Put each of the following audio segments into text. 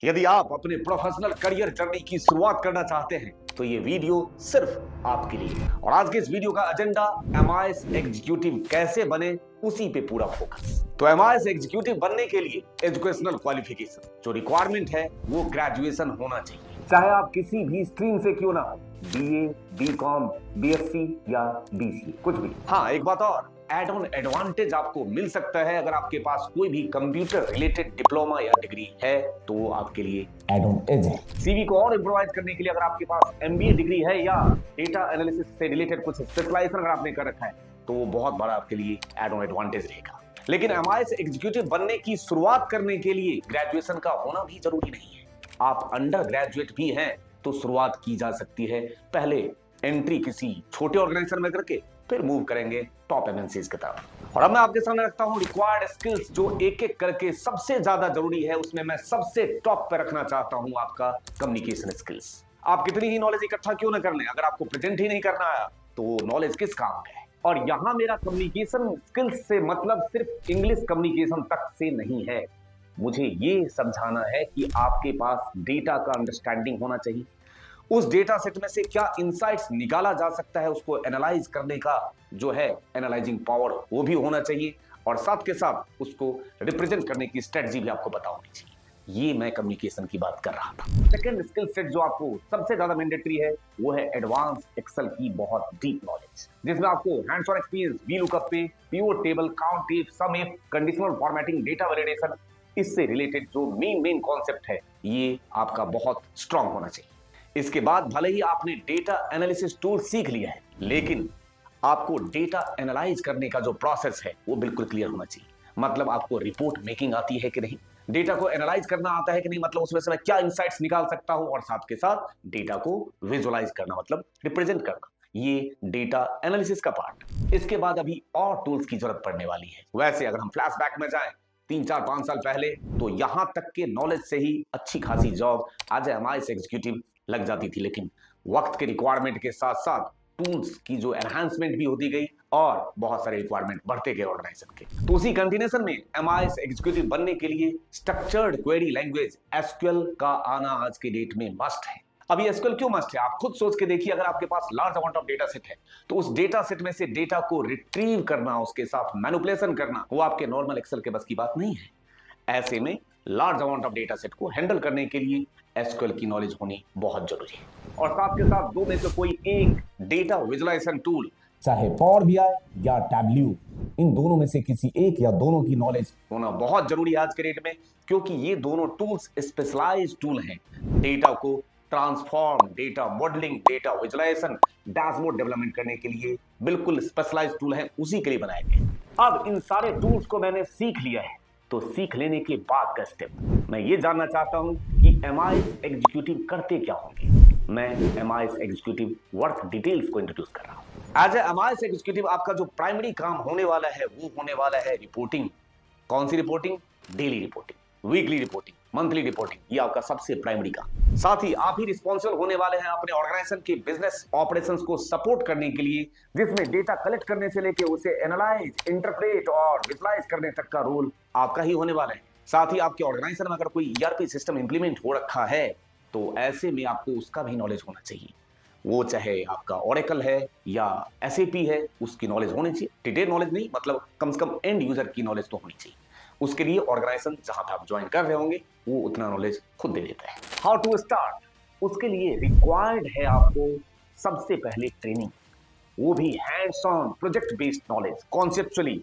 यदि आप अपने प्रोफेशनल करियर जर्नी की शुरुआत करना चाहते हैं तो ये वीडियो सिर्फ आपके लिए। और आज के इस वीडियो का एजेंडा एमआईएस एग्जीक्यूटिव कैसे बने उसी पे पूरा फोकस। तो एमआईएस एग्जीक्यूटिव बनने के लिए एजुकेशनल क्वालिफिकेशन जो रिक्वायरमेंट है वो ग्रेजुएशन होना चाहिए, चाहे आप किसी भी स्ट्रीम से क्यों ना हो, बीए, बीकॉम, बीएससी या बीसीए, कुछ भी। हाँ, एक बात और, एड ऑन एडवांटेज आपको मिल सकता है अगर आपके पास कोई भी कंप्यूटर रिलेटेड डिप्लोमा या डिग्री है तो वो आपके लिए एड ऑन एज है। सीवी को और इंप्रोवाइज करने के लिए अगर आपके पास एमबीए डिग्री है या डेटा एनालिसिस से रिलेटेड कुछ स्पेशलाइजेशन अगर आपने कर रखा है तो वो बहुत बड़ा आपके लिए एड ऑन एडवांटेज रहेगा। लेकिन एमआईएस एग्जीक्यूटिव बनने की शुरुआत करने के लिए ग्रेजुएशन का होना भी जरूरी नहीं है। आप अंडर ग्रेजुएट भी हैं तो शुरुआत की जा सकती है। पहले एंट्री किसी छोटे ऑर्गेनाइजेशन में करके फिर मूव करेंगे टॉप एमएनसीज की तरफ। और अब मैं आपके सामने रखता हूं रिक्वायर्ड स्किल्स जो एक एक करके सबसे ज्यादा जरूरी है। उसमें मैं सबसे टॉप पे रखना चाहता हूं आपका कम्युनिकेशन स्किल्स। आप कितनी ही नॉलेज इकट्ठा क्यों ना कर लें, अगर आपको प्रेजेंट ही नहीं करना आया तो नॉलेज किस काम का है। और यहां मेरा कम्युनिकेशन स्किल्स से मतलब सिर्फ इंग्लिश कम्युनिकेशन तक से नहीं है। मुझे ये समझाना है कि आपके पास डेटा का अंडरस्टैंडिंग होना चाहिए। उस डेटा सेट में से क्या इनसाइट्स निकाला जा सकता है उसको एनालाइज करने का जो है एनालाइजिंग पावर वो भी होना चाहिए। और साथ के साथ उसको रिप्रेजेंट करने की स्ट्रेटजी भी आपको पता होनी चाहिए। ये मैं कम्युनिकेशन की बात कर रहा था। सेकंड स्किल सेट जो आपको सबसे ज्यादा मैंडेटरी है वो है एडवांस एक्सेल की बहुत डीप नॉलेज, जिसमें आपको हैंड्स ऑन एक्सपीरियंस वीलुकअप पे, pivot table, count if, sum if, conditional formatting, data validation, इससे रिलेटेड जो मेन कॉन्सेप्ट है ये आपका बहुत स्ट्रांग होना चाहिए। इसके बाद भले ही आपने डेटा एनालिसिस टूल सीख लिया है लेकिन आपको डेटा एनालाइज करने का जो प्रोसेस है वो बिल्कुल क्लियर होना चाहिए। मतलब आपको रिपोर्ट मेकिंग आती है कि नहीं, डेटा को एनालाइज करना आता है कि नहीं, मतलब उसमें से मैं क्या इंसाइट्स निकाल सकता हूं, और साथ के साथ डेटा को विजुअलाइज करना मतलब रिप्रेजेंट करना, ये डेटा एनालिसिस का पार्ट। इसके बाद अभी और टूल्स की जरूरत पड़ने वाली है। वैसे अगर हम फ्लैशबैक में जाएं 3-4-5 साल पहले तो यहां तक के नॉलेज से ही अच्छी खासी जॉब आज एमआईएस एग्जीक्यूटिव लग जाती थी। लेकिन वक्त के रिक्वायरमेंट के साथ साथ टूल्स की जो एनहांसमेंट भी होती गई और बहुत सारे रिक्वायरमेंट बढ़ते गए ऑर्गेनाइजेशन के। तो उसी कंटिन्यूएशन में एमआईएस एग्जीक्यूटिव बनने के लिए स्ट्रक्चर्ड क्वेरी लैंग्वेज एसक्यूएल का आना आज के डेट में मस्ट है। अब ये एसक्यूएल क्यों मस्ट है आप खुद सोच के देखिए। अगर आपके पास large amount of data set है तो उस डेटा सेट में से डेटा को रिट्रीव करना, उसके साथ मैनिपुलेशन करना, वो आपके नॉर्मल एक्सेल के बस की बात नहीं है। ऐसे में large amount of data set को हैंडल करने के लिए एसक्यूएल की नॉलेज होनी बहुत जरूरी है। और साथ के साथ दो में से कोई एक डेटा विजुअलाइजेशन टूल, चाहे पावर बीआई या टैब्ल्यू, इन दोनों में से किसी एक या दोनों की नॉलेज होना बहुत जरूरी है आज के डेट में, क्योंकि ये दोनों टूल्स स्पेशलाइज्ड टूल हैं। डेटा को transform, data modelling, data visualisation, dashboard development करने के लिए बिल्कुल स्पेशलाइज्ड टूल हैं, उसी के लिए बनाए गए। अब इन सारे टूल्स को मैंने सीख लिया है तो सीख लेने के बाद का स्टेप मैं ये जानना चाहता हूं कि एमआईएस एग्जीक्यूटिव करते क्या होंगे। मैं एमआईएस एग्जीक्यूटिव वर्क डिटेल्स को इंट्रोड्यूस कर रहा हूं। एज एमआईएस एग्जीक्यूटिव आपका जो प्राइमरी काम होने वाला है वो होने वाला है रिपोर्टिंग। कौन सी reporting? Daily reporting, weekly reporting, monthly reporting, ये आपका सबसे प्राइमरी काम। साथ ही आप ही रिस्पॉन्सिबल होने वाले हैं अपने ऑर्गेनाइजेशन के बिजनेस ऑपरेशंस को सपोर्ट करने के लिए, जिसमें डेटा कलेक्ट करने से लेके उसे एनालाइज, इंटरप्रेट और विजुअलाइज करने तक का रोल आपका ही होने वाला है। साथ ही आपके ऑर्गेनाइजेशन में अगर कोई ईआरपी सिस्टम इंप्लीमेंट हो रखा है तो ऐसे में आपको उसका भी नॉलेज होना चाहिए। वो चाहे आपका ओरेकल है या एसएपी है, उसकी नॉलेज होनी चाहिए। डिटेल नॉलेज नहीं, मतलब कम से कम एंड यूजर की नॉलेज तो होनी चाहिए। उसके लिए ऑर्गेनाइजेशन जहां पे आप ज्वाइन कर रहे होंगे वो उतना नॉलेज खुद दे देता है। हाउ टू स्टार्ट, उसके लिए रिक्वायर्ड है आपको सबसे पहले ट्रेनिंग, वो भी hands on project based knowledge, conceptually,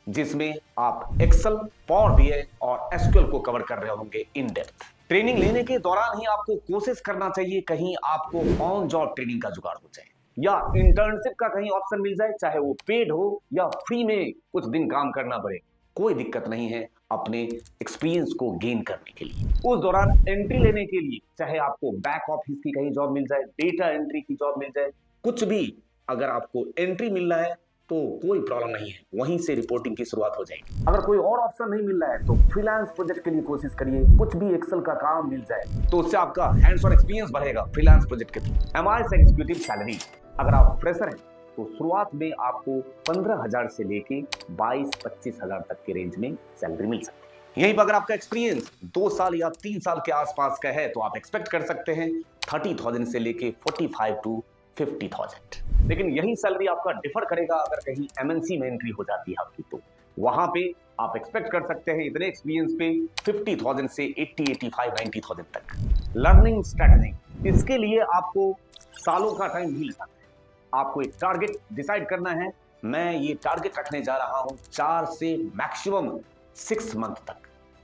जिसमें आप एक्सेल, पावर बीआई और एसक्यूएल को कवर कर रहे होंगे इन डेप्थ। ट्रेनिंग लेने के दौरान ही आपको कोशिश करना चाहिए कहीं आपको ऑन जॉब ट्रेनिंग का जुगाड़ हो जाए या इंटर्नशिप का कहीं ऑप्शन मिल जाए, चाहे वो पेड हो या फ्री में कुछ दिन काम करना पड़े, कोई दिक्कत नहीं है अपने एक्सपीरियंस को गेन करने के लिए। उस दौरान एंट्री लेने के लिए चाहे आपको बैक ऑफिस की कहीं जॉब मिल जाए, डेटा एंट्री की जॉब मिल जाए, कुछ भी, अगर आपको एंट्री मिल रहा है तो कोई प्रॉब्लम नहीं है, वहीं से रिपोर्टिंग की शुरुआत हो जाएगी। अगर कोई और ऑप्शन नहीं मिल रहा है तो फ्रीलांस प्रोजेक्ट के लिए कोशिश करिए, कुछ भी एक्सेल का काम मिल जाए तो उससे आपका हैंड्स ऑन एक्सपीरियंस बढ़ेगा फ्रीलांस प्रोजेक्ट के थ्रू। एमआईएस एग्जीक्यूटिव सैलरी, अगर आप फ्रेशर हैं तो शुरुआत में आपको 15,000 से लेके 22-25,000 तक के रेंज में सैलरी मिल सकती है। यहीं पर अगर आपका एक्सपीरियंस 2 साल या 3 साल के आसपास का है तो आप एक्सपेक्ट कर सकते हैं 30,000 से लेके 45 टू 50,000। लेकिन यही सैलरी आपका डिफर करेगा अगर कहीं एमएनसी में एंट्री हो जाती है आपकी, तो वहां पे आप एक्सपेक्ट कर सकते हैं इतने एक्सपीरियंस पे 50,000 से 80, 85, 90,000 तक। लर्निंग स्ट्रेटजी, इसके लिए आपको सालों का टाइम नहीं लगता है। आपको एक टारगेट डिसाइड करना है। मैं ये टारगेट रखने जा रहा हूं 4 से मैक्सिमम 6 मंथ तक,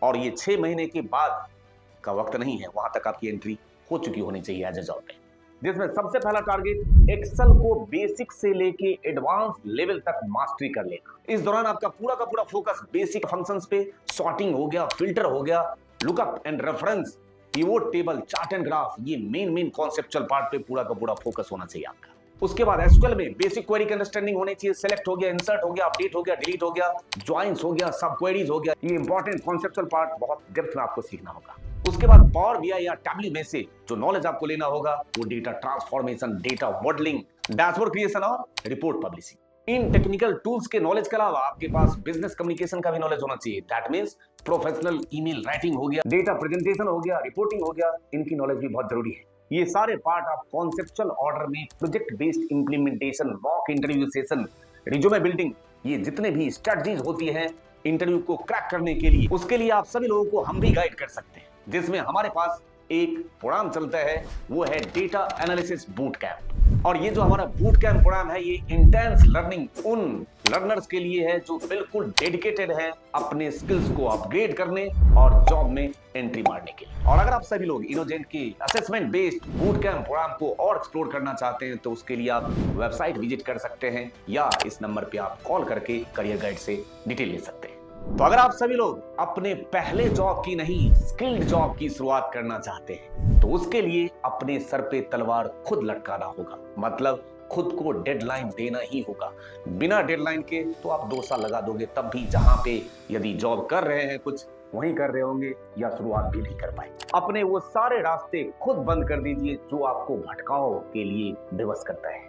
और ये 6 महीने के बाद का वक्त नहीं है, वहां तक आपकी एंट्री हो चुकी होनी चाहिए एज ए जॉब पे। जिसमें सबसे पहला टारगेट एक्सेल को बेसिक से लेके एडवांस लेवल तक मास्टरी कर लेना। इस दौरान आपका पूरा का पूरा फोकस बेसिक फंक्शंस पे, सॉर्टिंग हो गया, फिल्टर हो गया, lookup and reference, pivot table, chart and graph, ये मेन कॉन्सेप्चुअल पार्ट पे पूरा का पूरा फोकस होना चाहिए आपका। उसके बाद एसक्यूएल में बेसिक क्वेरी की अंडरस्टैंडिंग होनी चाहिए। सेलेक्ट हो गया, इंसर्ट हो गया, अपडेट हो गया, डिलीट हो गया, ज्वाइंस हो गया, सब क्वेरीज हो गया। ये इंपॉर्टेंट कॉन्सेप्चुअल पार्ट बहुत डेप्थ में आपको सीखना होगा। उसके बाद पावर बीआई या टैबली में से जो नॉलेज आपको लेना होगा वो data transformation, data modelling, dashboard creation और रिपोर्ट पब्लिशिंग। इन टेक्निकल टूल्स के नॉलेज के अलावा आपके पास बिजनेस कम्युनिकेशन का भी नॉलेज होना चाहिए। That means professional email writing हो गया, डेटा प्रेजेंटेशन हो गया, रिपोर्टिंग हो गया, इनकी नॉलेज भी बहुत जरूरी है। ये सारे पार्ट आप कॉन्सेप्चुअल ऑर्डर में project based implementation, mock interview session, resume building, ये जितने भी स्ट्रेटजीज होती हैं इंटरव्यू को क्रैक करने के लिए, उसके लिए आप सभी लोगों को हम भी गाइड कर सकते हैं। जिसमें हमारे पास एक प्रोग्राम चलता है, वो है डेटा एनालिसिस बूट कैंप। और ये जो हमारा बूट कैंप प्रोग्राम है, ये इंटेंस लर्निंग उन लर्नर्स के लिए है जो बिल्कुल डेडिकेटेड हैं अपने स्किल्स को अपग्रेड करने और जॉब में एंट्री मारने के लिए। और अगर आप सभी लोग इनोजेंट की assessment based boot camp programme को और एक्सप्लोर करना चाहते हैं तो उसके लिए आप वेबसाइट विजिट कर सकते हैं या इस नंबर पे आप कॉल करके करियर गाइड से डिटेल ले सकते हैं। तो अगर आप सभी लोग अपने पहले जॉब की नहीं, स्किल्ड जॉब की शुरुआत करना चाहते हैं तो उसके लिए अपने सर पे तलवार खुद लटकाना होगा। मतलब खुद को डेडलाइन देना ही होगा। बिना डेडलाइन के तो आप 2 साल लगा दोगे, तब भी जहां पे यदि जॉब कर रहे हैं कुछ वहीं कर रहे होंगे या शुरुआत भी नहीं कर पाए। अपने वो सारे रास्ते खुद बंद कर दीजिए जो आपको भटकाव के लिए विवश करता है।